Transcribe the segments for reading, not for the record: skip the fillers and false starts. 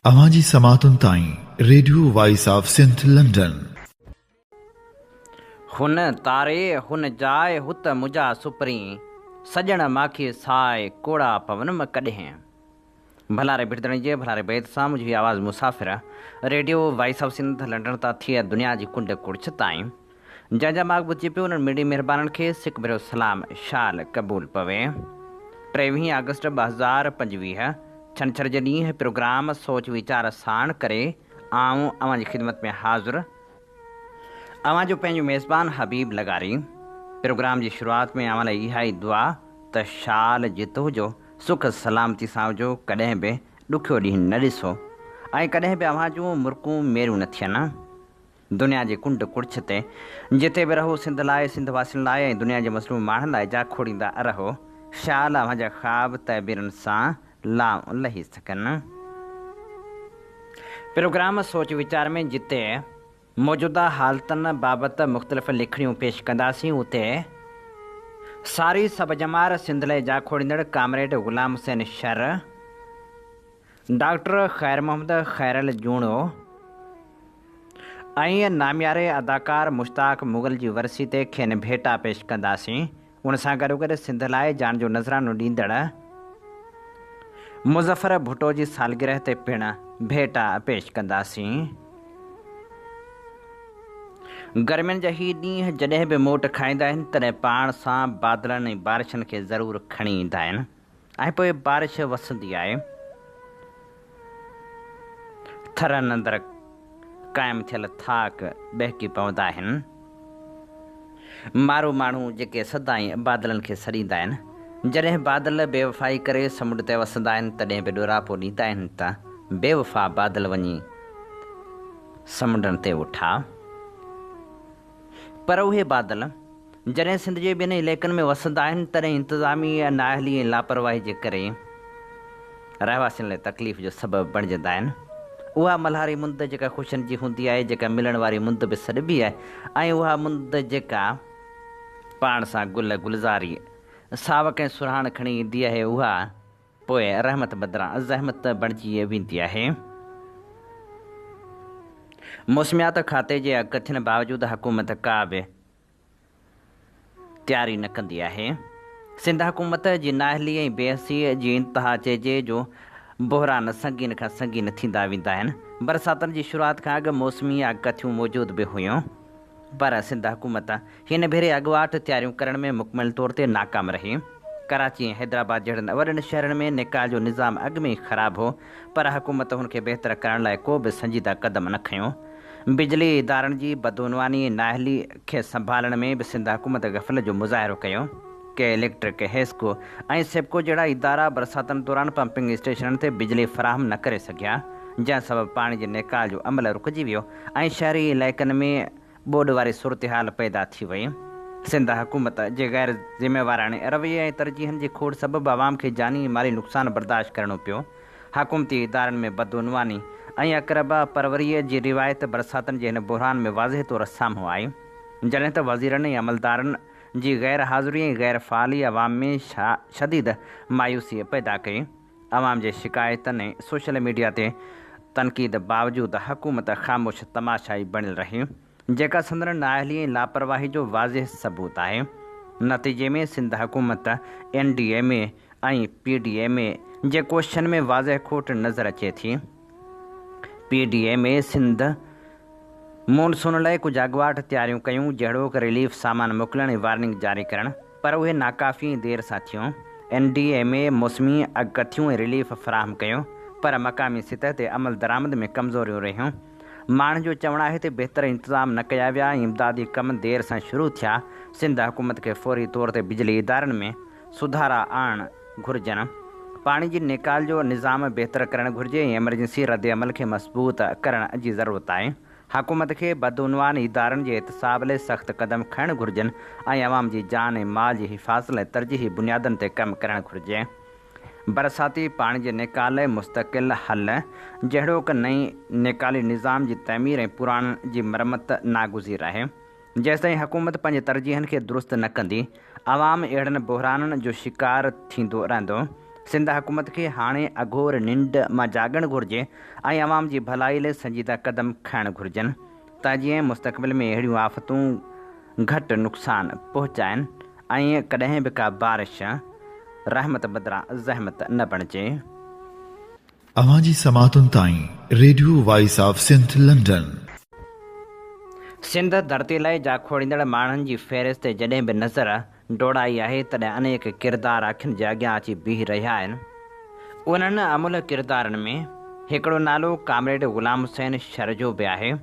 अवाजी समातुन ताईं radio voice of Sindh London. हुन तारे हुन जाए हुत मुजा सुपरी सजण माखी साए कोड़ा पवन में कॾहिं। भलारे बिरदण जे भलारे बैद सां मुंहिंजी आवाज़ मुसाफ़िर radio voice of Sindh London तां थिए दुनिया जी कुंड कुड़छ ताईं जंहिंजा माॻ ॿुधी पियो उन्हनि मिड़ी महिरबाननि खे सिक भेरो सलाम शाल क़बूल पवे। 23 अगस्त 2025 छंछर जे ॾींहुं प्रोग्राम सोच वीचार साण करे आऊं अव्हां जी ख़िदमत में हाज़िर अव्हां जो पंहिंजो मेज़बान हबीब लगारी। प्रोग्राम जी शुरूआत में अव्हां लाइ इहा ई दुआ त शाल जितो हुजो, सुख सलामती सां हुजो, कॾहिं बि ॾुखियो ॾींहुं न ॾिसो ऐं कॾहिं बि अव्हां जूं मुर्कूं मेरियूं न थियनि। दुनिया जे कुंड कुड़छ ते जिते बि रहो सिंध लाइ, सिंध वासियुनि लाइ ऐं दुनिया जे मसलूम माण्हुनि लाइ जा खोड़ींदा रहो। शाल अव्हां जा ख़्वाब तइबीरनि सां लाऊं लही सघनि। प्रोग्राम सोच वीचार में जिते मौजूदा हालतनि बाबति मुख़्तलिफ़ लिखणियूं पेश कंदासीं, उते सारी सब जमार सिंध लाइ जा खोड़ींदड़ comrade Ghulam Hussain sir, doctor ख़ैर मोहम्मद खैरल जूणो ऐं नामियारे अदाकार मुश्ताक मुग़ल जी वरसी ते खेनि भेटा पेश कंदासीं। उन सां गॾोगॾु सिंध लाइ जान जो नज़रानो ॾींदड़ मुज़फ़र भुट्टो जी सालगिरह ते पिणु भेटा पेश कंदासीं। गर्मियुनि जा ही ॾींहं जॾहिं बि मोट खाईंदा आहिनि तॾहिं पाण सां बादलनि ऐं बारिशनि खे ज़रूरु खणी ईंदा आहिनि ऐं पोइ बारिश वसंदी आहे। थरनि अंदरि क़ाइमु थियल थाक बहकी पवंदा आहिनि। माण्हू जेके सदाईं बादलनि खे सॾींदा आहिनि, जॾहिं बादल बेवफ़ाई करे समुंड ते वसंदा आहिनि तॾहिं बि ॾोरापो ॾींदा आहिनि त बेवफ़ा बादल वञी समुंडनि ते उठा। पर उहे बादल जॾहिं सिंध जे ॿियनि इलाइक़नि में वसंदा आहिनि तॾहिं इंतिज़ामी नाअहली ऐं लापरवाही जे करे रहवासियुनि लाइ तकलीफ़ जो सबबु बणिजंदा आहिनि। उहा मल्हारी मुंद जेका ख़ुशियुनि जी हूंदी आहे, जेका मिलण वारी मुंद बि सॾिबी आहे, ऐं उहा मुंद जेका पाण सां गुल गुलज़ारी सावक ऐं सुराण खणी ईंदी आहे, उहा पोइ रहमत बदिरां ज़हमत बणिजी वेंदी आहे। मौसमियात खाते जे अॻु थियण बावजूदि हुकूमत का बि तयारी न कंदी आहे। सिंध हुकूमत जी नाअहली ऐं बेहसी जी इंतिहा चइजे जो बहिरान संगीन खां संगीन थींदा वेंदा आहिनि। बरसातनि जी शुरूआत खां अॻु मौसमी अगकथियूं मौजूदु बि हुयूं, पर सिंध हुकूमत हिन भेरे अॻुवाट तयारियूं करण में मुकमल तौर ते नाकाम रही। कराची ऐं हैदराबाद जहिड़नि वॾनि शहरनि में निकाह जो निज़ाम अॻु में ई ख़राबु हो, पर हुकूमत हुनखे बहितर करण लाइ को बि संजीदा क़दम न खयूं। बिजली इदारनि जी बदउनवानी नाअहली खे संभालण में बि सिंध हुकूमत गफ़लत जो मुज़ाहिरो कयो। के इलेक्ट्रिक, हेस्को ऐं सेप्को जहिड़ा इदारा बरसातनि दौरान पंपिंग स्टेशननि ते बिजली फ़राहम न करे सघिया, जंहिं सबबु पाणी जे निकाल जो अमल रुकिजी वियो ऐं शहरी इलाइक़नि में ॿोॾ वारी सूरत हाल पैदा थी वई। सिंध हुकूमत जे गैर ज़िम्मेवाराणे रवैये ऐं तरजीहनि जी खोड़ सबबु आवाम खे जानी माली नुक़सान बर्दाश्त करणो पियो। हुकूमती इदारनि में बदउनवानी ऐं अक़रबा परवरीअ जी रिवायत बरसातनि जे हिन बहिरान में वाज़ह तौरु साम्हूं आई, जॾहिं त वज़ीरनि ऐं अमलदारनि जी गैर हाज़िरी ऐं गैर फ़ाली अवाम में शदीद मायूसी पैदा कई। अवाम जे शिकायतनि ऐं सोशल मीडिया ते तनक़ीद बावजूदि हुकूमत ख़ामोश तमाशाई बणियल रही, जेका संदन नाअहली ऐं लापरवाही जो वाज़ह सबूत आहे। नतीजे में सिंध हुकूमत NDMA ऐं PDMA जे कोशिशनि में वाज़ह खोट नज़र अचे थी। PDMA सिंध मॉनसून लाइ कुझु अॻुवाट तयारियूं कयूं, जहिड़ोकि रिलीफ सामान मोकिलण ऐं वार्निंग जारी करणु, पर उहे नाकाफ़ी देर सां थियूं। NDMA मौसमी अॻकथियूं ऐं रिलीफ फ़राहम कयूं, पर मक़ामी सतह ते अमल दरामद में कमज़ोरियूं रहियूं। माण्हुनि जो चवणु आहे त बहितर इंतज़ाम न कया विया ऐं इमदादी कम देर सां शुरू थिया। सिंध हुकूमत खे फ़ौरी तौर ते बिजली इदारनि में सुधारा आणणु घुरिजनि, पाणी जी निकाल जो निज़ाम बहितर करणु घुरिजे ऐं एमरजेंसी रद्द अमल खे मज़बूत करण जी ज़रूरत आहे। हुकूमत खे बदउनवान इदारनि जे एहतिसाब लाइ सख़्तु क़दम खणणु घुरिजनि ऐं अवाम जी जान ऐं माल जी हिफ़ाज़त लाइ तरजीही बुनियादनि ते कमु करणु घुरिजे। बरसाती पाणी जे निकाल लाइ मुस्तक़िल हल, जहिड़ोकि नई निकाली निज़ाम जी तइमीर ऐं पुराणनि जी मरमत नागुज़ीर आहे। जेसिताईं हुकूमत पंहिंजे तरजीहनि खे दुरुस्त न कंदी, अवाम अहिड़नि बहिराननि जो शिकार थींदो रहंदो। सिंध हुकूमत खे हाणे अघोर निंड मां जाॻणु घुरिजे ऐं आवाम जी भलाई लाइ संजीदा क़दम खणणु घुरिजनि त जीअं मुस्तक़बिल में अहिड़ियूं आफ़तूं घटि नुक़सान पहुचाइनि ऐं कॾहिं बि का बारिश रहमत बदिरां ज़हमत न बणिजे। अवां जी समातुनि ताईं radio voice of Sindh London. Sindh धरती लाइ जाखोड़ींदड़ माण्हुनि जी फ़हिरिस्त जॾहिं बि नज़र डोड़ाई आहे तॾहिं अनेक किरदार अखियुनि जे अॻियां अची बीह रहिया आहिनि। उन्हनि अमुल किरदारनि में हिकिड़ो नालो कामरेड ग़ुलाम हुसैन शर जो बि आहे।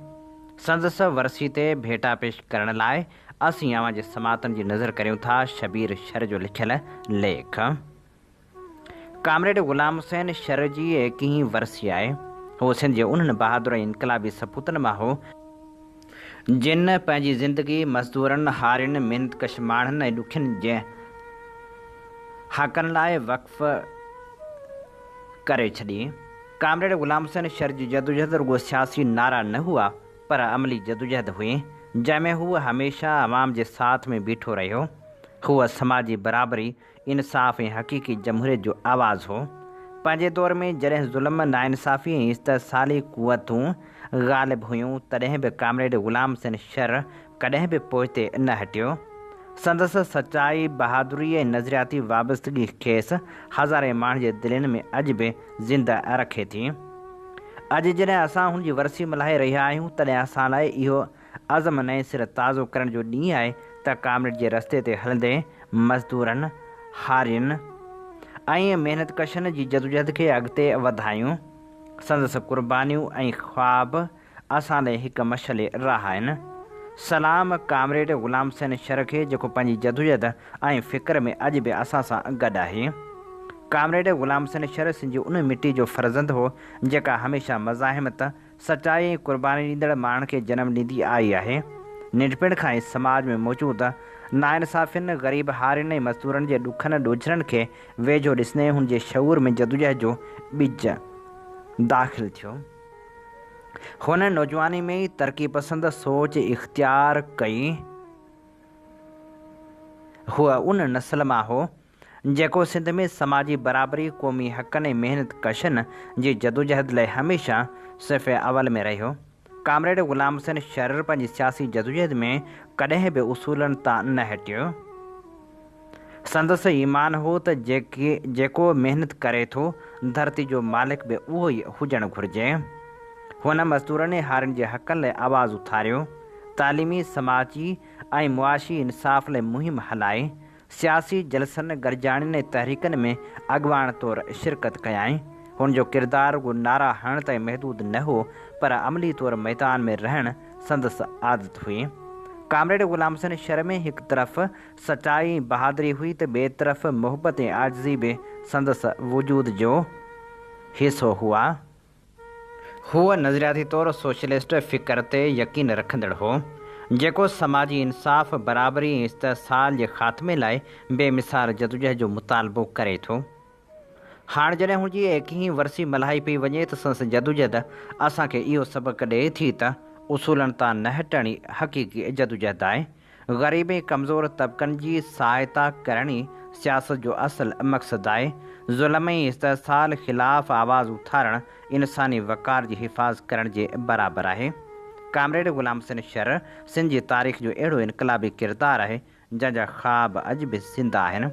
संदसि वरसी ते भेटा पेश करण लाइ असीं अवां जे समातनि जी नज़र करियूं था शबीर शर जो लिखियल लेख। कामरेड ग़ुलाम हुसैन शर जी हिकु ई वरसी आहे। हू सिंध जे उन्हनि बहादुर इनकलाबी सपूतनि मां हो जिन पंहिंजी ज़िंदगी मज़दूरनि हारियुनि महिनतकश माण्हुनि ऐं ॾुखियनि जे हक़नि लाइ वक़्फ़ करे छॾी। कामरेड ग़ुलाम हुसैन शर जी जदोजहद रुॻो सियासी नारा न हुआ पर अमली जदोजहद हुई जंहिंमें हू हमेशह अवाम जे साथ में बीठो रहियो। हूअ समाजी बराबरी इंसाफ़ ऐं हक़ीक़ी जमहूरियत जो आवाज़ हो। पंहिंजे दौर में जॾहिं ज़ुल्म नाइंसाफ़ी ऐं इस्तहसाली क़ुवतूं ग़ालिब हुयूं तॾहिं बि कामरेड ग़ुलाम हुसैन शर कॾहिं बि पोइते न हटियो। संदसि सचाई बहादुरी ऐं नज़रियाती वाबस्तगी खेसि हज़ारे माण्हुनि जे दिलनि में अॼु बि ज़िंदा रखे थी। अॼु जॾहिं असां हुनजी वरसी मल्हाए रहिया आहियूं तॾहिं असां लाइ इहो अज़म नएं सिर ताज़ो करण जो ॾींहुं आहे त कामरेड जे रस्ते ते हलंदे मज़दूरनि हारियुनि ऐं महिनतकशनि जी जदोजहद खे अॻिते वधायूं। संदसि क़ुर्बानियूं ऐं ख़्वाब असां लाइ हिकु मशाल राह आहिनि। सलाम कामरेड ग़ुलाम हुसैन शर खे जेको पंहिंजी जदोजहद ऐं फ़िक्र में अॼु बि असां सां गॾु आहे। कामरेड ग़ुलाम हुसैन शर सिंध जी उन मिटी जो फ़र्ज़ंद हो जेका हमेशह मज़ाहिमत सचाई ऐं क़ुर्बानी ॾींदड़ माण्हुनि खे जनमु ॾींदी आई आहे। नंढपिण खां ई समाज में मौजूदु नाइंसाफ़ियुनि ग़रीब हारियुनि ऐं मज़दूरनि जे ॾुखनि ॾोझरनि खे वेझो ॾिसंदे हुन जे शऊर में जदोजहद जो ॿिज दाख़िल थियो। हुन नौजवानी में ई तरक़ी पसंद सोच इख़्तियार कई। हूअ उन नस्ल मां हो जेको सिंध में समाजी बराबरी क़ौमी हक़नि ऐं महिनत कशनि जी जदोजहद लाइ हमेशह सिफ़े अवल में रहियो। कामरेड ग़ुलाम हुसैन शर पंहिंजी सियासी जदोजहद में कॾहिं बि उसूलनि तां न हटियो। संदसि ईमान हो त जेको महिनत करे थो धरती जो मालिक बि उहो ई हुजणु घुरिजे। हुन मज़दूरनि ऐं हारियुनि जे हक़नि लाइ आवाज़ उथारियो, तालीमी समाजी ऐं मुआशी इंसाफ़ लाइ मुहिम हलाई, सियासी जलसनि गरजाणियुनि ऐं तहरीकनि में अॻुवाण तौरु शिरकत कयाई। हुन जो किरदारु रुॻो नारा हणण ताईं महदूद न हो पर अमली तौरु मैदान में रहणु संदसि आदत हुई। कामरेड ग़ुलाम हुसैन शर में हिकु तरफ़ सचाई ऐं बहादुरी हुई त ॿिए तरफ़ मोहबत ऐं आजिज़ी बि संदसि वजूद जो हिसो हुआ। हूअ नज़रियाती तौरु सोशलिस्ट फ़िक्र ते यकीन रखंदड़ हो जेको समाजी इंसाफ़ बराबरी ऐं इस्तहसाल जे ख़ात्मे लाइ बेमिसाल जदोजहद जो मुतालबो करे थो। हाणे जॾहिं हुनजी एकही वरसी मल्हाई पई वञे त संदसि जदोजहद असांखे इहो सबक़ु ॾिए थी त उसूलनि तां न हटणी हक़ीक़ी जदोजहद आहे। ग़रीब ऐं कमज़ोर तबक़नि जी सहायता करणी सियासत जो असुलु मक़सदु आहे। ज़ुल्म ऐं इस्तहसाल ख़िलाफ़ आवाज़ उथारणु इंसानी वक़ार जी हिफ़ाज़त करण जे बराबरि आहे। कामरेड ग़ुलाम हुसैन शर सिंध जी तारीख़ जो अहिड़ो इनकलाबी किरदारु आहे जंहिंजा ख़्वाब अॼु बि ज़िंदा आहिनि।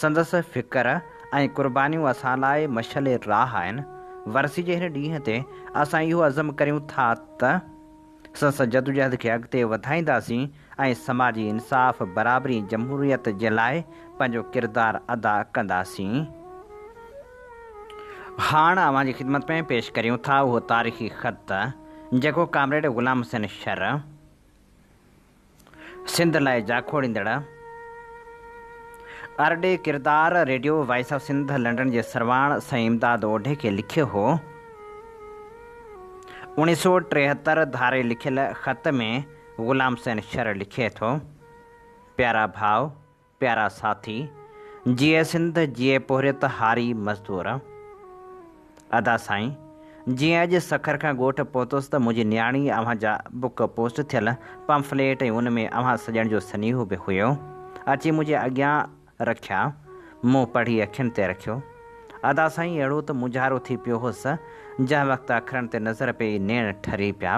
संदसि फ़िक्र ऐं क़ुर्बानियूं असां लाइ मशाल राह आहिनि। वरसी जे हिन ॾींहं ते असां इहो अज़म करियूं था त संदसि जदोजहद खे अॻिते वधाईंदासीं ऐं समाजी इंसाफ़ बराबरी जमहूरियत जे लाइ पंहिंजो किरदारु अदा कंदासीं। हाणे अवां जी ख़िदमत में पेश करियूं था उहो तारीख़ी ख़त जेको कामरेड ग़ुलाम हुसैन शर सिंध लाइ जाखोड़ींदड़ अरड़े किरदार radio voice of Sindh London जे सरवाण साईं इमदाद ओढे खे लिखियो हो। 1973 धारे लिखियल ख़त में ग़ुलाम हुसैन शर लिखे थो, प्यारा भाउ, प्यारा साथी, जिए सिंध जिए पोहरियत हारी मज़दूर। अदा साईं, जीअं अॼु सखर खां ॻोठ पहुतुसि त मुंहिंजी न्याणी अव्हां जा बुक पोस्ट थियल पंफलेट ऐं उन में अव्हां सॼण जो सनीहो बि हुयो अची मुंहिंजे अॻियां रखिया। मूं पढ़ी अखियुनि ते रखियो। अदा साईं अहिड़ो त मुंझारो थी पियो हुअसि जंहिं वक़्तु अखरनि ते नज़र पई नेण ठरी पिया,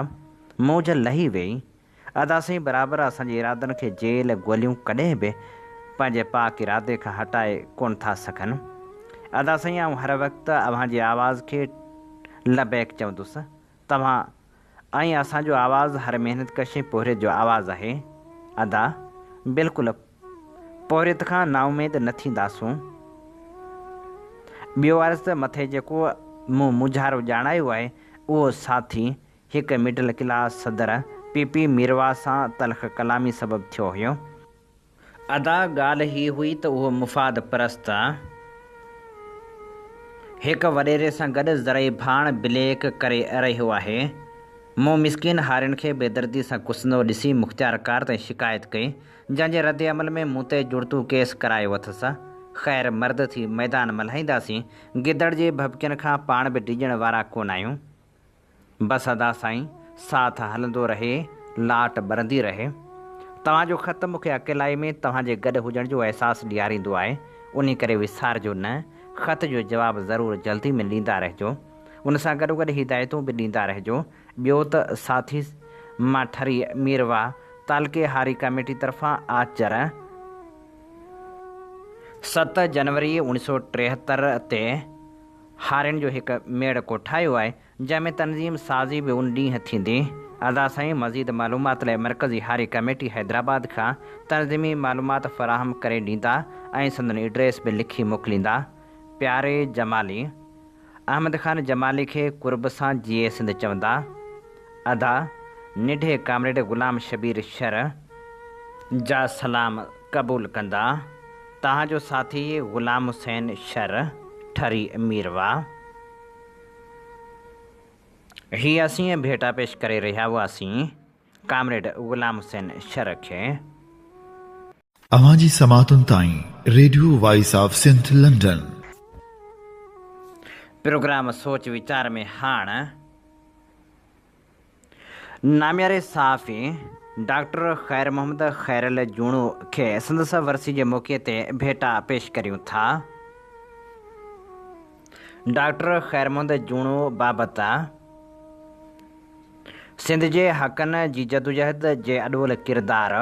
मौज लही वेई। अदा साईं बराबरि असांजे इरादनि खे जेल गोलियूं कॾहिं बि पंहिंजे पाक इरादे खां हटाए कोन था सघनि। अदा साईं आऊं हर वक़्तु अव्हांजी आवाज़ खे लबैक चवंदुसि। तव्हां ऐं असांजो आवाज़ु हर महिनत कशे पोहरे जो आवाज़ु आहे। अदा बिल्कुलु पोहरियत खां नाउमेद न थींदासूं। ॿियो अर्ज़ु त मथे जेको मूं मुझारो ॼाणायो आहे उहो साथी हिकु मिडिल क्लास सदर पीपी मीरवा सां तलख़ कलामी सबबु थियो हुयो। अदा ॻाल्हि ही हुई त उहो मुफ़ाद परस्त हिकु वॾेरे सां गॾु ज़रई भाण ब्लेक करे रहियो आहे। मूं मिसकिन हारियुनि खे बेदर्दी सां कुसंदो ॾिसी मुख़्तियार कार ताईं शिकायत कई, जंहिंजे रद्द अमल में मूं ते जुड़तू केस करायो अथसि। ख़ैर मर्द थी मैदान मल्हाईंदासीं, गिदड़ जे भभकियुनि खां पाण बि डिॼण वारा कोन आहियूं। बसि अदा साईं साथ हलंदो रहे, लाट ॿरंदी रहे। तव्हांजो ख़त मूंखे अकेलाई में तव्हांजे गॾु हुजण जो अहसासु ॾियारींदो आहे, उन करे विसारजो न। ख़त जो जवाबु ज़रूरु जल्दी में ॾींदा रहिजो, उन सां गॾो गॾु हिदायतूं बि ॾींदा रहिजो। ॿियो त साथी मां ठरी मीरवा तालके हारी कमेटी तरफ़ां आचर 7 जनवरी 1973 ते हारियुनि जो हिकु मेड़ कोठायो आहे, जंहिंमें तनज़ीम साज़ी बि उन ॾींहुं थींदी। अदा साईं मज़ीद मालूमात लाइ मरकज़ी हारी कमेटी हैदराबाद खां तनज़ीमी मालूमात फ़राहम करे ॾींदा ऐं संदनि एड्रेस बि लिखी मोकिलींदा। प्यारे जमाली, अहमद ख़ान जमाली खे कुर्ब सां जीए सिंध चवंदा। अदा निढे कामरेड ग़ुलाम शबीर शर जा सलाम क़बूल कंदा। तव्हांजो साथी ग़ुलाम हुसैन शर ठरी मीरवा। ही असीं भेटा पेश करे रहिया हुआसीं कामरेड ग़ुलाम हुसैन शर खे। अवांजी समातुनि ताईं radio voice of Sindh London. Program सोच वीचार में हाण नाम्यारे सहाफ़ी डॉक्टर ख़ैर मोहम्मद ख़ैरल जूणो खे संदसि वरसी जे मौक़े ते भेटा पेश करियूं था। डॉक्टर ख़ैर मोहम्मद जूणो बाबति सिंध जे हक़नि जी जदोजहद जे अॾोल किरदार,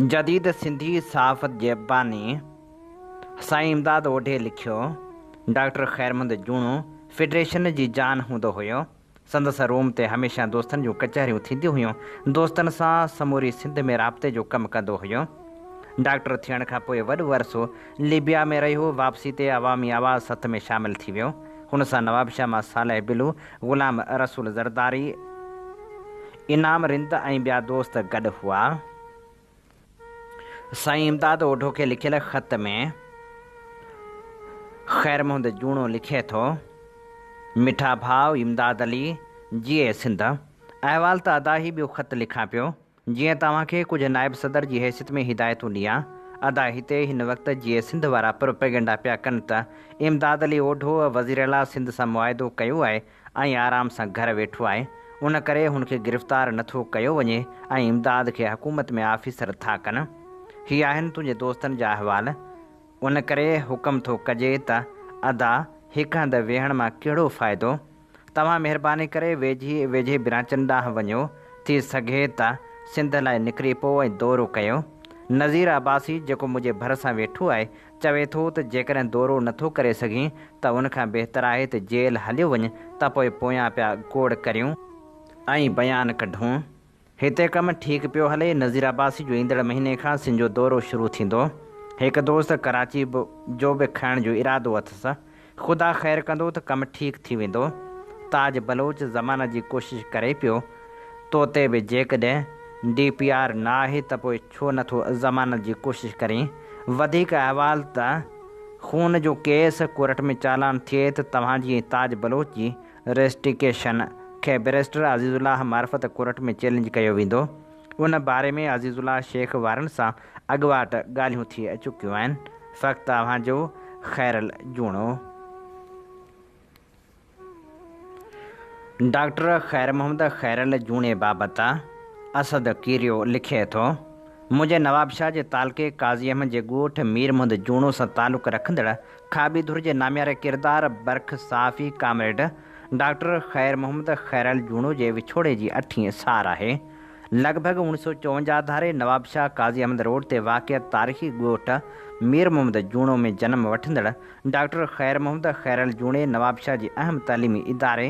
जदीद सिंधी सहाफ़त जे बानी साईं इमदाद ओढे लिखियो। डॉक्टर ख़ैर मोहम्मद जूणो फेडरेशन जी जान हूंदो हुयो। संदसि रूम ते हमेशह दोस्तनि जूं कचहरियूं थींदियूं हुयूं। दोस्तनि सां समूरी सिंध में राब्ते जो कमु कंदो हुयो। डॉक्टर थियण खां पोइ वॾो अरसो लीबिया में रहियो। वापसी ते अवामी आवाज़ सथ में शामिलु थी वियो। हुन सां नवाब शाह मां सालेह बिलू, ग़ुलाम रसूल ज़रदारी, इनाम रिंद ऐं ॿिया दोस्त गॾु हुआ। साईं इमदाद ओढो खे लिखियल ख़त में ख़ैर मोहम्मद जूणो लिखे थो। मिठा भाउ इमदाद अली जीए सिंध। अहवाल त अदा ई ॿियो ख़त लिखां पियो, जीअं तव्हांखे कुझु नाइब सदर जी हैसियत में हिदायतूं ॾियां। अदा हिते हिन वक़्तु जीए सिंध वारा प्रोपेगेंडा पिया कनि त इमदाद अली ओढो वज़ीर आला सिंध सां मुआइदो कयो आहे ऐं आराम सां घरु वेठो आहे। उन करे हुनखे गिरफ़्तार नथो कयो वञे ऐं इमदाद खे हुकूमत में आफ़ीसर था कनि। हीअ आहिनि तुंहिंजे दोस्तनि जा अहवाल। उन करे हुकुम थो कजे त अदा हिकु हंधि वेहण मां कहिड़ो फ़ाइदो। तव्हां महिरबानी करे वेझे ब्रांचनि ॾांहुं वञो। थी सघे त सिंध लाइ निकिरी पोइ ऐं दौरो कयो। नज़ीर अब्बासी जेको मुंहिंजे भरिसां वेठो आहे चवे थो त जेकॾहिं दौरो नथो करे सघीं त उनखां बहितर आहे त जेल हलियो वञे त पोयां पिया गोड़ करियूं ऐं बयानु कढूं। हिते कमु ठीकु पियो हले। नज़ीर अब्बासी जो ईंदड़ महीने खां सिंध जो दौरो शुरू थींदो। हिकु दोस्त कराची जो बि खणण जो इरादो अथसि। ख़ुदा ख़ैरु कंदो त कमु ठीकु थी वेंदो। ताज बलोच ज़माना जी कोशिशि करे पियो। तो ते बि जेकॾहिं DPR न आहे त पोइ छो नथो ज़मानत जी कोशिशि करीं। वधीक अहवाल त खून जो केस कोर्ट में चालान थिए त तव्हांजी ताज बलोच जी रेस्टिकेशन खे बैरिस्टर अज़ीज़ुल्लाह मार्फत कोर्ट में चैलेंज कयो वेंदो। उन बारे में अज़ीज़ुल्लाह शेख वारनि सां अॻुवाट ॻाल्हियूं थी चुकियूं आहिनि। फ़क़्तु तव्हांजो ख़ैरल जूणो। डॉक्टर ख़ैर मोहम्मद ख़ैरल जूणे बाबति असद कीरियो लिखे थो। मुंहिंजे नवाबशाह जे तालके काज़ी अहमद जे ॻोठ मीर मुहम्मद जूणो सां तालुक़ रखंदड़ खाबीधुर जे नामियारे किरदार बरख साफ़ी कामरेड डॉक्टर ख़ैर मोहम्मद खैरल जूणो जे विछोड़े जी 8वीं सार आहे। लॻभॻि 1954 धारे नवाबशाह काज़ी अहमद रोड ते वाक़िअ तारीख़ी ॻोठ मीर मुहम्मद जूणो में जनम वठंदड़ डॉक्टर ख़ैर मोहम्मद खैरल जूणे नवाबशाह जी अहम तइलीमी इदारे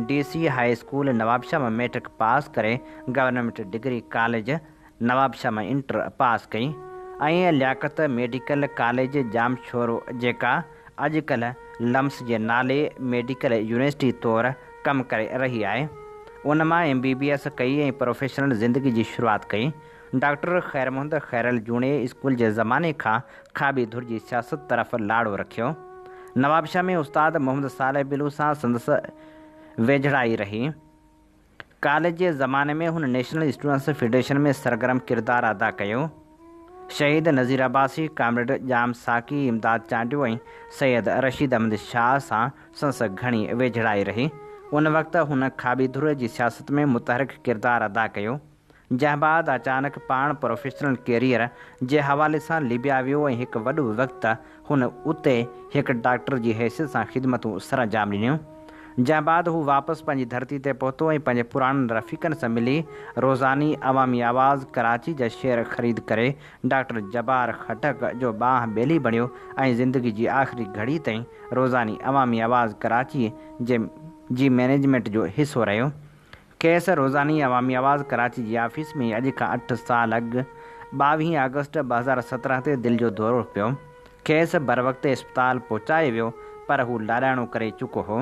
DC हाई स्कूल नवाबशाह में मैट्रिक पास करे गवर्नमेंट डिग्री कॉलेज नवाबशाह में इंटर पास कई ऐं लियाकत मेडिकल कॉलेज जामशोरो जेका अॼुकल्ह लम्स जे नाले मेडिकल यूनिवर्सिटी तौरु कमु करे रही आहे उन मां MBBS कई ऐं प्रोफेशनल ज़िंदगी जी शुरूआति कई। डॉक्टर ख़ैर मोहम्मद खैरल जूणे स्कूल जे ज़माने खां खाबीधुर जी सियासत तरफ़ लाड़ो रखियो। नवाबशाह में उस्ताद मोहम्मद सालेह बिलू सां संदसि वेझड़ाई रही। कॉलेज जे ज़माने में हुन नेशनल स्टूडेंट्स फेडरेशन में सरगर्म किरदारु अदा कयो। शहीद नज़ीर अब्बासी कामरेड जाम साकी इमदाद चांडियो ऐं सैयद रशीद अहमद शाह सां संदसि घणी वेझड़ाई रही। उन वक़्तु हुन खाबीधुर जी सियासत में मुतहरिक किरदारु अदा कयो जंहिं बाद अचानक पाण प्रोफेशनल कैरियर जे हवाले सां लीबिया वियो ऐं हिकु वॾो वक़्तु हुन उते हिकु डॉक्टर जी हैसियत सां ख़िदमतूं सर अंजाम ॾिनियूं जंहिं बाद हू वापसि पंहिंजी धरती ते पहुतो ऐं पंहिंजे पुराणनि रफ़ीक़नि सां मिली रोज़ानी अवामी आवाज़ कराची जा शेयर ख़रीद करे डॉक्टर जबार खटक जो बांह ॿेली बणियो ऐं ज़िंदगी जी आख़िरी घड़ी ताईं रोज़ानी अवामी आवाज़ कराची जी मैनेजमेंट जो हिसो रहियो। खेसि रोज़ानी अवामी आवाज़ कराची जी ऑफिस में अॼु खां 8 साल अॻु 22 अगस्त 2017 ते दिलि जो दौरो पियो। खेसि बर वक़्तु इस्पताल पहुचाए वियो पर हू लाॾाणो करे चुको हो।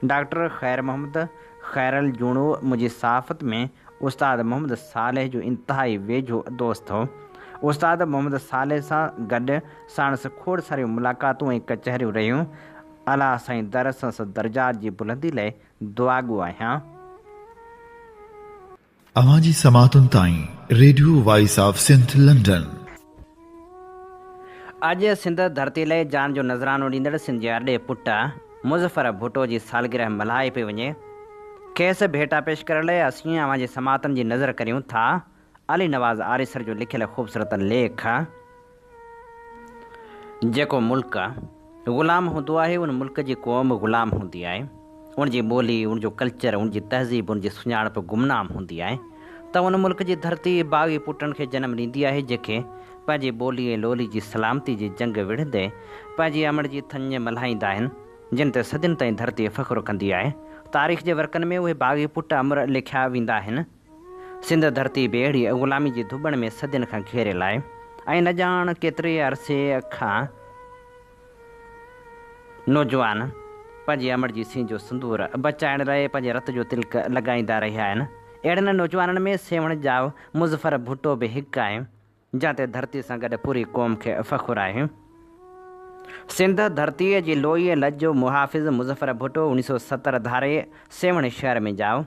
डॉक्टर ख़ैर मोहम्मद खैरल जूणो मुंहिंजी सहाफ़त में उस्ताद मोहम्मद सालेह जो इंतिहाई वेझो दोस्त हो। उस्ताद मोहम्मद सालेह सां गॾु साणसि खोड़ सारियूं मुलाक़ातूं ऐं कचहरियूं रहियूं। अलाह साईं दर संस दर्जात जी बुलंदी लाइ दुआगो आहियां। अवां जी समातुनि ताईं radio voice of Sindh London. अॼु सिंध धरती लाइ जान जो नज़रानो ॾींदड़ सिंध जे अॾे पुट मुज़फ़र भुट्टो जी सालगिरह मल्हाए पई वञे। खेसि भेटा पेश करण लाइ असीं अवां जे समातनि जी नज़र करियूं था अली नवाज़ आरिसर जो लिखियल ख़ूबसूरत लेख। जेको मुल्क ग़ुलाम हूंदो आहे उन मुल्क जी क़ौम ग़ुलाम हूंदी आहे। उन जी ॿोली उन जो कल्चर उन जी तहज़ीब उन जी सुञाणप गुमनाम हूंदी आहे त उन मुल्क जी धरती बाग़ी पुटनि खे जनमु ॾींदी आहे जेके पंहिंजी ॿोली ऐं लोली जी सलामती जी जंग विढ़ंदे पंहिंजी अमड़ जी थञ मल्हाईंदा आहिनि जिन ते सदियुनि ताईं धरती फ़ख़्रु कंदी आहे। तारीख़ जे वर्कनि में उहे बाग़ी पुट अमर लिखिया वेंदा आहिनि। सिंध धरती बि अहिड़ी ग़ुलामी जी धुॿण में सदियुनि खां घेरियल आहे ऐं न ॼाण केतिरे अरसे खां नौजवान पंहिंजी अमड़ जी सीं जो सिंदूर बचाइण लाइ पंहिंजे रत जो तिलक लॻाईंदा रहिया आहिनि। अहिड़नि नौजवाननि में सेवण जाओ मुज़फ़र भुट्टो बि हिकु आहे जंहिं ते धरती सां गॾु पूरी क़ौम खे फ़ख़्रु आहे। सिंध धरतीअ जी लोई ऐं लज जो मुहाफ़िज़ मुज़फ़र भुट्टो 1970 धारे सेवण शहर में जाओ।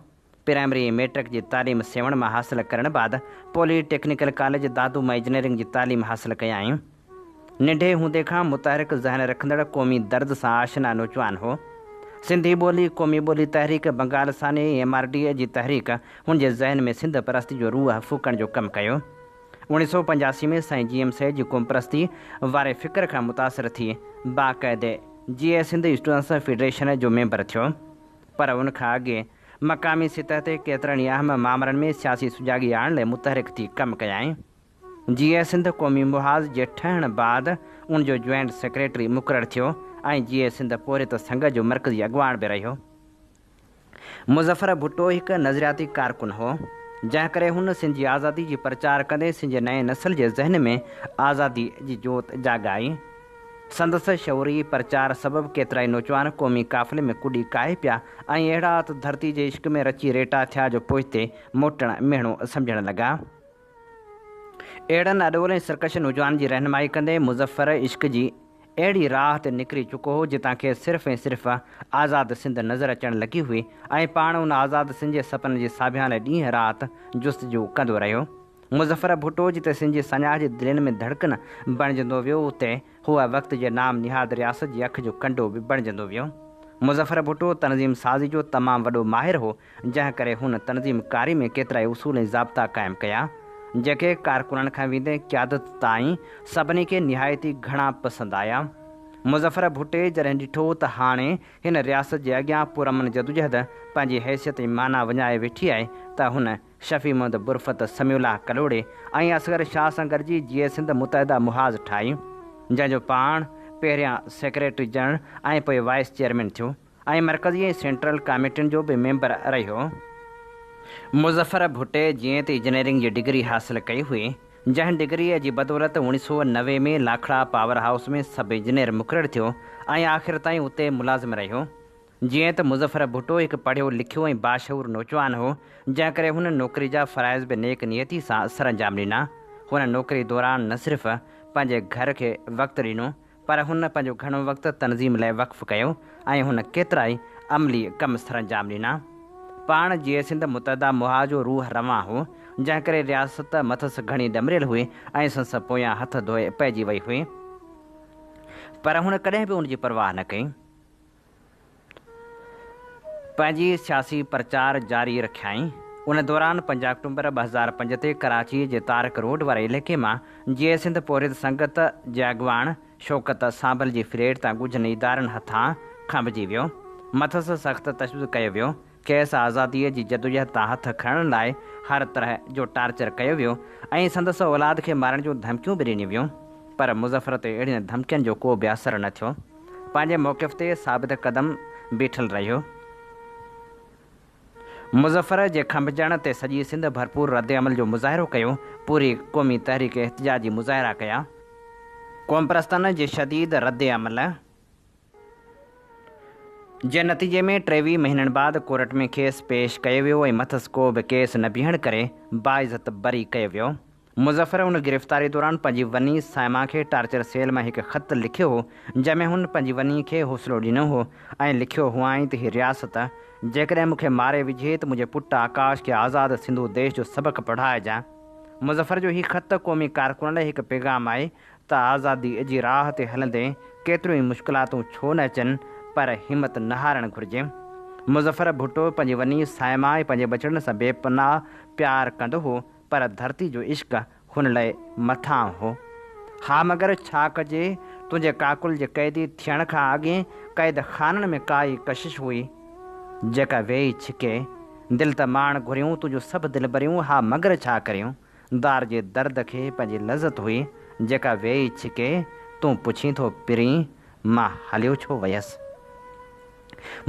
प्राइमरी मैट्रिक जी तालीम सेवण मां हासिलु करण बाद पॉलीटेक्निकल कॉलेज दादू मां इंजीनियरिंग जी तालीम हासिलु कयाई। नंढे हूंदे खां मुतहरिक ज़हन रखंदड़ क़ौमी दर्द सां आशना नौजवान हो। सिंधी ॿोली क़ौमी ॿोली तहरीक बंगाल साने MRD जी तहरीक हुन जे ज़हन में सिंध परस्ती जो रूह फूकण जो कमु कयो। 1985 में साईं GM सैद जी क़ौम परस्ती वारे फ़िक्र खां मुतासिर थी बाक़ाइदे GA सिंध स्टूडेंट्स फेडरेशन जो मेंबर थियो पर उन खां अॻे मक़ामी सतह ते केतिरनि अहम मामलनि में सियासी सुजाॻी आणण लाइ मुतहरिक थी कमु कयाई। GA सिंध क़ौमी मुहाज़ जे ठहण बाद उन जो जॉइंट सेक्रेटरी मुक़ररु थियो ऐं GA सिंध पोरित संघ जो मर्कज़ी अॻुवाण बि रहियो। मुज़फ़र भुट्टो हिकु नज़रियाती कारकुन हो जंहिं करे हुन सिंध जी आज़ादी जी प्रचार कंदे सिंध जे नए नस्ल जे ज़हन में आज़ादी जी जोत जाॻाई। संदसि शौरी प्रचार सबबि केतिरा ई नौजवान क़ौमी काफ़िले में कुॾी काहे पिया ऐं अहिड़ा त धरती जे इश्क में रची रेटा थिया जो पोइते मोटण मेणो सम्झण लॻा। अहिड़नि अॾोल ऐं सरकश नौजवान जी रहनुमाई कंदे मुज़फ़र इश्क जी अहिड़ी राह ते निकिरी चुको हो जितां खे सिर्फ़ु ऐं सिर्फ़ु आज़ादु सिंध नज़र अचणु लॻी हुई ऐं पाण उन आज़ादु सिंध जे सपन जी साभियां लाइ ॾींहुं राति जुस्तजू कंदो रहियो। मुज़फ़र भुट्टो जिते सिंध जी सञाह जे दिलनि में धड़कन बणिजंदो वियो उते हूअ वक़्त जे नाम निहाद रियासत जी अखि जो कंडो बि बणिजंदो वियो। मुज़फ़र भुट्टो तनज़ीम साज़ी जो तमामु वॾो माहिर हो जंहिं करे हुन तनज़ीम कारी में केतिरा ई उसूल ऐं ज़ाब्ता क़ाइमु कया। जेके कारकुननि खां वेंदे क़यादत ताईं सभिनी खे निहायती घणा पसंदि आया। मुज़फ़र भुट्टे जॾहिं ॾिठो त हाणे हिन रियासत जे अॻियां पुरअमन जदोजहद पंहिंजी हैसियत जी माना वञाए वेठी आहे त हुन शफ़ी मोहम्मद बुरफ़त, समीउल्लाह कलोड़े ऐं असगर शाह सां गॾिजी जीअं सिंध मुतहदा मुहाज़ ठाही, जंहिंजो पाण पहिरियां सेक्रेटरी जनरल ऐं पोइ वाइस चेयरमैन थियो ऐं मरकज़ी ऐं सेंट्रल कमेटियुनि जो बि मेंबर रहियो। मुज़फ़र भुट्टे जीअं त इंजीनियरिंग जी डिग्री हासिलु कई हुई, जंहिं डिग्रीअ जी बदौलत 1990 में लाखड़ा पावर हाउस में सब इंजीनियर मुक़ररु थियो ऐं आख़िर ताईं उते मुलाज़िम रहियो। जीअं त मुज़फ़र भुट्टो हिकु पढ़ियो लिखियो ऐं बाशऊर नौजवान हो, जंहिं करे हुन नौकिरी जा फ़राइज़ बि नेक नियती सां सरअंजाम ॾिना। हुन नौकिरी दौरान न सिर्फ़ु पंहिंजे घर खे वक़्तु ॾिनो, पर हुन पंहिंजो घणो वक़्तु तनज़ीम लाइ वक़्फ़ु कयो ऐं हुन केतिरा ई अमली कम सरअंजाम ॾिना। पाण जीअं सिंध मुतहदा मुहाज़ जो रूह रवां हो, जंहिं करे रियासत मथस घणी ॾमरियल हुई ऐं संस पोयां हथ धोए पइजी वई हुई, पर हुन कॾहिं बि उनजी परवाह न कई। पंहिंजी सियासी प्रचार जारी रखियाईं। उन दौरान 5 अक्टूबर 2005 ते कराची जे तारक रोड वारे इलाइक़े मां जीअं सिंध पोरित संगत जे अॻुवाण शौकत सांबल जी फ्लेट तां कुझु इदारनि हथां खंभिजी वियो। मथस सख़्तु तशदुद कयो वियो। खेसि आज़ादीअ जी जदोजहद तां हथ खणण लाइ हर तरह जो टार्चर कयो वियो ऐं संदसि औलाद खे मारण जूं धमकियूं बि ॾिनियूं वियूं, पर मुज़फ़र ते अहिड़ियुनि धमकियुनि जो को बि असरु न थियो। पंहिंजे मौक़िफ़ ते साबित कदम बीठल रहियो। मुज़फ़र जे खंभिजण ते सॼी सिंध भरपूर रद्द अमल जो मुज़ाहिरो कयो। पूरी क़ौमी तहरीक एहतिजाजी मुज़ाहिरा कया। क़ौमपरस्तनि जे शदीद रद्द अमल जे नतीजे में 23 महीननि बाद कोर्ट में खेसि पेश कयो वियो ऐं मथस को बि केस न बीहण करे बाइज़त बरी कयो वियो। मुज़फ़र उन गिरफ़्तारी दौरान पंहिंजी वनी साइमा खे टार्चर सेल मां हिकु ख़त लिखियो हो, जंहिंमें हुन पंहिंजी वनी खे हौसलो ॾिनो हो ऐं लिखियो हुआईं त हीअ रियासत जेकॾहिं मूंखे मारे विझे त मुंहिंजे पुटु आकाश खे आज़ादु सिंधु देश जो सबक़ु पढ़ाइजांइ। मुज़फ़र जो हीउ ख़त क़ौमी कारकुन लाइ हिकु पैगाम आहे त आज़ादी जी राह ते हलंदे केतिरियूं ई मुश्किलातूं छो न अचनि, पर हिमत न हारणु घुरिजे। मुज़फ़र भुट्टो पंहिंजी वनी साइमा ऐं पंहिंजे बचड़नि सां बेपनाह प्यारु कंदो हो, पर धरती जो इश्क़ हुन लाइ मथां हो। हा, मगर छा कजे, तुंहिंजे काकुल जे क़ैदी थियण खां अॻे क़ैद खाननि में काई कशिश हुई जेका वेही छिके। दिलि त माण घुरियूं तुंहिंजो सभु दिलि भरियूं, हा मगर छा करियूं। दार जे दर्द खे पंहिंजी लज़त हुई जेका वेही छिके। तूं पुछी थो पिरीं मां हलियो छो वयसि।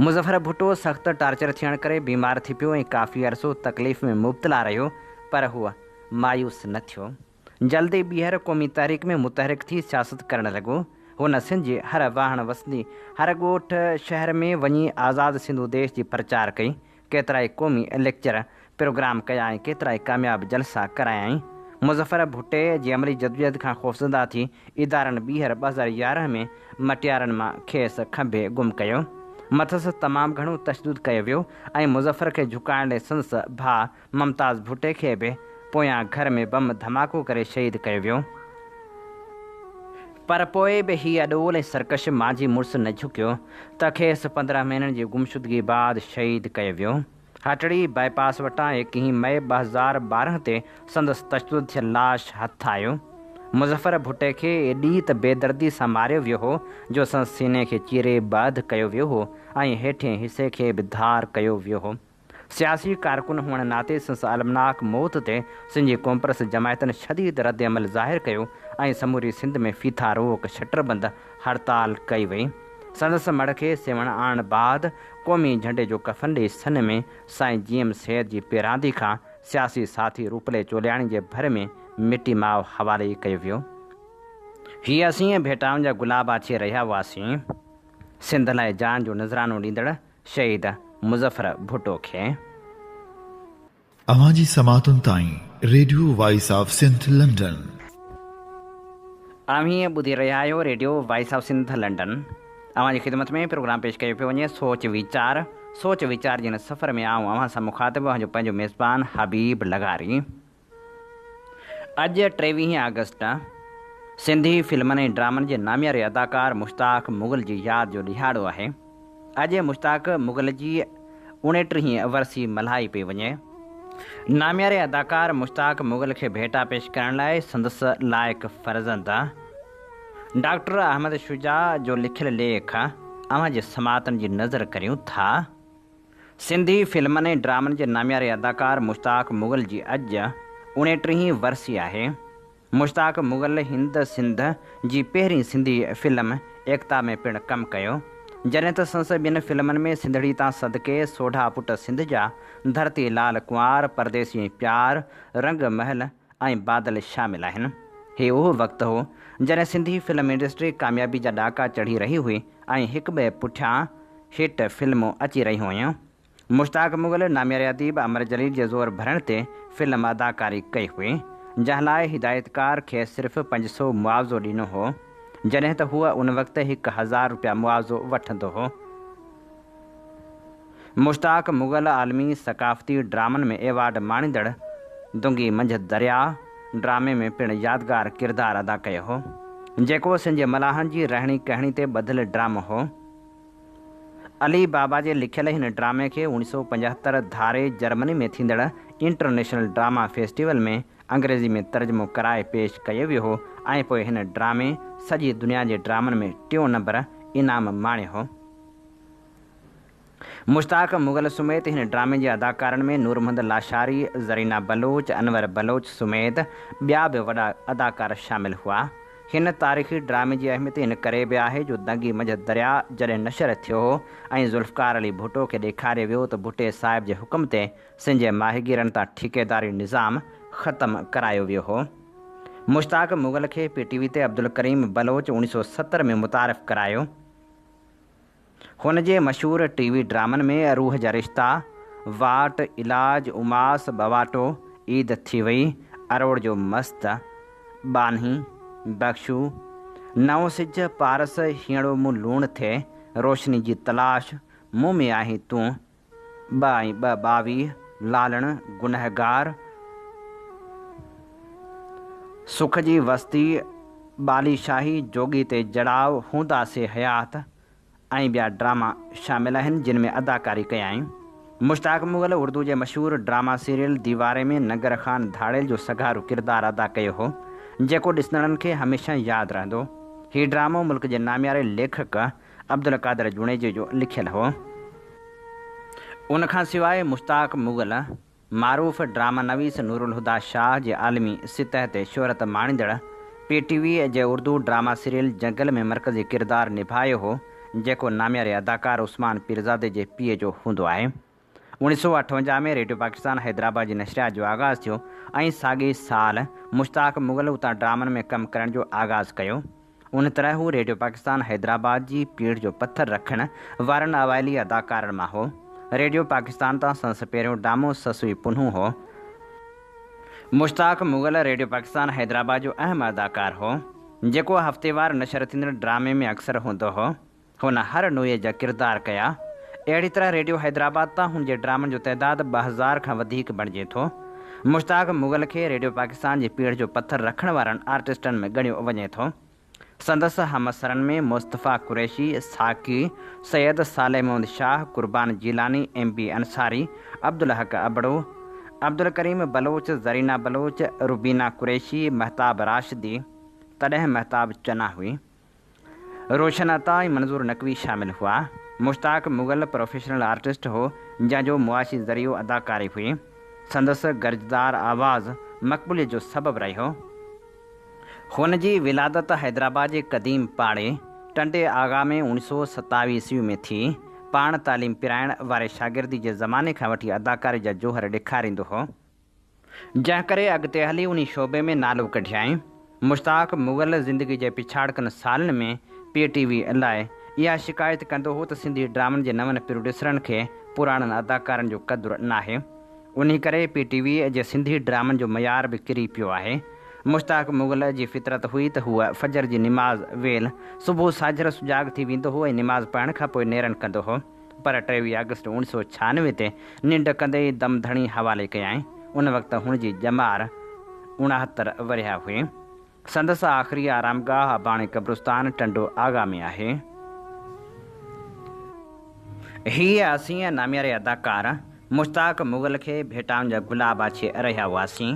मुज़फ़र भुट्टो सख़्तु टार्चर थियण करे बीमार थी पियो ऐं काफ़ी अरसो तकलीफ़ में मुब्तला रहियो, पर हूअ मायूस न थियो। जल्दी ॿीहर क़ौमी तहरीक में मुतहरिक थी सियासत करणु लॻो। हुन सिंध जे हर वाहण वसंदी हर ॻोठ शहर में वञी आज़ादु सिंधु देश जी प्रचार कई। केतिरा ई क़ौमी लेक्चर प्रोग्राम कया ऐं केतिरा ई कामयाबु जलसा करायाईं। मुज़फ़र भुट्टे जी अमली जदोजहद खां ख़ौफ़ज़दा थी इदारनि ॿीहर 2011 में मटियारनि मां खेसि खंभे गुम कयो। मथस तमामु घणो तशदुद कयो वियो ऐं मुज़फ़र खे झुकाइण लाइ संदसि भाउ मुमताज़ भुट्टे खे बि पोयां घर में बम धमाको करे शहीद कयो वियो। पर पोइ बि हीअ अॾोल ऐं सरकश मांझी मुड़ुसु न झुकियो त खेसि 15 महीननि जी गुमशुदगी बाद शहीद कयो वियो। हटड़ी बाईपास वटां 21 मई 2012 ते संदसि तशदुद थियल लाश हथु आयो। मुज़फ़र भुट्टे खे एॾी त बेदर्दी सां मारियो वियो हो जो संदसि सीने खे चीरे बाध कयो वियो हो ऐं हेठिएं हिसे खे बि धार कयो वियो हो। सियासी कारकुन हुअण नाते संदसि अलमनाक मौत ते सिंधी क़ौमपरस्त जमायतनि शदीद रद्द अमल ज़ाहिर कयो ऐं समूरी सिंध में फीथा रोक शटरबंद हड़ताल कई वई। संदसि मड़ खे सेवण आणण बाद क़ौमी झंडे जो कफ़न ॾेई सन में साईं GM सैद जी पेरांदी खां सियासी साथी रूपले चोलियाणी जे भर में मिटी माव हवाले कयो वियो। हीअ असीं भेटाउनि जा गुलाब आछे रहिया हुआसीं सिंध लाइ जान जो नज़रानो ॾींदड़ शहीद मुज़फ़र भुट्टो खे। अवां जी समातुनि ताईं radio voice of Sindh London. अव्हीं ॿुधी रहिया आहियो radio voice of Sindh London. अवां जी ख़िदमत में प्रोग्राम पेश कयो पियो वञे सोच वीचार जिन सफ़र में आऊं अवां सां मुखातिब पंहिंजो मेज़बान हबीब लगारी। अॼु 23 अगस्त सिंधी फिल्मनि ऐं ड्रामनि जे नामियारे अदाकार मुश्ताक मुग़ल जी यादि जो ॾिहाड़ो आहे। अॼु मुश्ताक मुग़ल जी 69वीं वरसी मल्हाई पई वञे। नाम्यारे अदाकार मुश्ताक मुगल खे भेटा पेश करण लाइ संदसि लाइक़ फर्ज़ंद डॉक्टर अहमद शुजा जो लिखियल लेख अव्हां जे समातनि जी नज़र करियूं था। सिंधी फिल्मनि ऐं ड्रामनि जे नाम्यारे अदाकार मुश्ताक मुगल जी अॼु 29वीं वरसी आहे। मुश्ताक मुगल हिंद सिंध जी पहिरीं सिंधी फिल्म एकता में पिणु कमु कयो, जॾहिं त संसद ॿिनि फिल्मनि में सिंधड़ी तां सदके, सोढा पुट सिंध जा, धरती लाल कुंवार, परदेसी ऐं प्यार, रंग महल ऐं बादल शामिल आहिनि। हे उहो वक़्तु हो जॾहिं सिंधी फिल्म इंडस्ट्री कामयाबी जा ॾाका चढ़ी रही हुई ऐं हिक ॿिए पुठियां हिट फिल्मूं अची रहियूं हुयूं। मुश्ताक मुगल नाम्यारे अदीब अमर जलील जे ज़ोर भरण ते फिल्म अदाकारी कई हुई, जंहिं लाइ हिदायतकार खे सिर्फ़ु 500 मुआवज़ो ॾिनो हो, जॾहिं त हूअ उन वक़्तु 1000 रुपया मुआवज़ो वठंदो हो। मुश्ताक मुगल आलमी सकाफ़ती ड्रामनि में एवार्ड माणींदड़ दुंगी मंझि दरिया ड्रामे में पिणु यादगार किरदारु अदा कयो हो, जेको सिंध जे मलाहनि जी रहणी कहणी ते ॿधलु ड्रामो हो। अली बाबा जे लिखियल हिन ड्रामे खे 1975 धारे जर्मनी में थींदड़ इंटरनेशनल ड्रामा फेस्टिवल में अंग्रेज़ी में तर्जुमो कराए पेश कयो वियो हो ऐं पोइ हिन ड्रामे सॼी दुनिया जे ड्रामनि में 3 नंबर इनाम माणियो हो। मुश्ताक मुगल समेत हिन ड्रामे जे अदाकारनि में नूर मोहम्मद लाशारी, ज़रीना बलोच, अनवर बलोच समेत ॿिया बि वॾा अदाकार शामिल हुआ। हिन तारीख़ी ड्रामे जी अहमियत इन करे बि आहे जो दंगी मंझि दरिया जॾहिं नशर थियो हो ऐं ज़ुल्फ़कार अली भुट्टो खे ॾेखारियो वियो त भुट्टे साहिब जे हुकुम ते सिंध जे माहिगीरनि तां ठेकेदारी निज़ाम ख़तमु करायो वियो हो। मुश्ताक मुगल खे PTV ते अब्दुल करीम बलोच 1970 में मुतारिफ़ करायो। हुन जे मशहूरु TV ड्रामनि में रूह जा रिश्ता, वाट, इलाज, उमास, बवाटो, ईद थी वई, अरोड़ जो मस्त, बानी, बख्शू, नओं सिज, पारस, हीअड़ो मूं लूण थे, रोशनी जी तलाश, मूं में आहीं तूं, 22, लालण, गुनहगार, सुख जी वस्ती, बालीशाही, जोगी ते जड़ाव, हूंदा से हयात ऐं ॿिया ड्रामा शामिल आहिनि जिन में अदाकारी कयाई। मुश्ताक मुगल उर्दू जे मशहूरु ड्रामा सीरियल दीवारे में नगर ख़ान धाड़ेल जो सगारू किरदारु अदा कयो हो, जेको ॾिसंदड़नि खे हमेशह यादि रहंदो। हीउ ड्रामो मुल्क जे नाम्यारे लेखक अब्दुल कादिर जुणेजे जो लिखियलु हो। उनखां सवाइ मुश्ताक मुगल मारूफ़ ड्रामा नवीस नूरुल हुदा शाह जे आलमी सतह ते शोहरत माणींदड़ PTV जे उर्दू ड्रामा सीरियल जंगल में मरकज़ी किरदारु निभायो हो, जेको नाम्यारे अदाकार उस्मान पीरज़ादे जे पीउ जो हूंदो आहे। 1958 में रेडियो पाकिस्तान हैदराबाद जी नशरियात जो आगाज़ थियो ऐं साॻे साल मुश्ताक मुगल उतां ड्रामनि में कमु करण जो आगाज़ कयो। उन तरह हू रेडियो पाकिस्तान हैदराबाद जी पीढ़ जो पथर रखण वारनि अवाइली अदाकारनि मां हो। रेडियो पाकिस्तान तां संदसि पहिरियों ड्रामो ससुई पुन्हू हो। मुश्ताक मुगल रेडियो पाकिस्तान हैदराबाद जो अहम अदाकार हो, जेको हफ़्तेवार नशर थींदड़ ड्रामे में अक्सर हूंदो हो। हुन हर नुए जा किरदार कया। अहिड़ी तरह रेडियो हैदराबाद तां हुन जे ड्रामनि जो तइदादु 2000 खां वधीक बणिजे थो। मुश्ताक मुगल खे रेडियो पाकिस्तान जी पीढ़ जो पथर रखण वारनि आर्टिस्टनि में ॻणियो वञे थो। संदसि हमसरनि में मुस्तफ़ा कुरैशी, साकी, सैयद साले मोहम्मद शाह, कुर्बान जीलानी, MB अंसारी, अब्दुल हक अबड़ो, अब्दुल करीम बलोच, ज़रीना बलोच, रुबीना कुरैशी, महताब राशिदी, तॾहिं महताब चना हुई, रोशन अता ऐं मंज़ूर नकवी शामिल हुआ। मुश्ताक मुगल प्रोफेशनल आर्टिस्ट हो, जंहिंजो मुआशी ज़रियो अदाकारी हुई। संदसि गर्जदार आवाज़ मक़बूलियत जो सबबु रहियो। हुन जी विलादत हैदराबाद जे क़दीम पाड़े टंडे आगा में 1927 ईस्वी में थी। पाण तालीम पिराइण वारे शागिर्दी जे ज़माने खां वठी अदाकारी जा जोहर ॾेखारींदो हो, जंहिं करे अॻिते हली उन शोबे में नालो कढियाई। मुश्ताक मुगल ज़िंदगी जे पिछाड़कनि सालनि में PTV लाइ इहा शिकायत कंदो हो त सिंधी ड्रामनि जे नवनि प्रोड्यूसरनि खे पुराणनि अदाकारनि जो क़दुरु नाहे। उन करे PTV जे सिंधी ड्रामनि जो मयार बि किरी पियो आहे। मुश्ताक मुगल जी फितरत हुई त हूअ फजर जी निमाज़ वेल सुबुह साझर सुजाग थी वेंदो हो ऐं निमाज़ पढ़ण खां पोइ नेरन कंदो हो। पर 23 अगस्त 1996 ते निंड कंदे ई दम धणी हवाले कयाई। उन वक़्तु हुन जी ॼमार 69 वरिया हुई। संदसि आख़िरी आरामगाह अबाणे कब्रिस्तान टंडो आगा में आहे। हीअ असीं नाम्यारे अदाकार मुश्ताक मुग़ल खे भेटाउनि जा गुलाब आछे रहिया हुआसीं।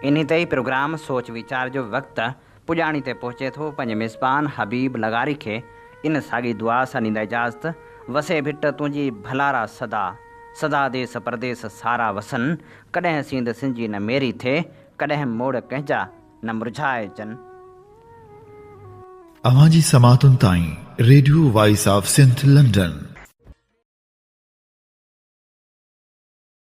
इन ते ई प्रोग्राम सोच वीचार जो वक़्तु पुॼाणी ते पहुचे थो। पंहिंजे मेज़बान हबीब लगारी खे इन साॻी दुआ सां ॾींदा इजाज़त। वसे भिट तुंहिंजी भलारा सदा, सदा देस परदेस सारा वसन। कॾहिं सींद सिंजी न मेरी थिए, कॾहिं मोड़ कंहिंजा न मुरझाए अचनि। अवां जी समातुनि ताईं radio voice of Sindh London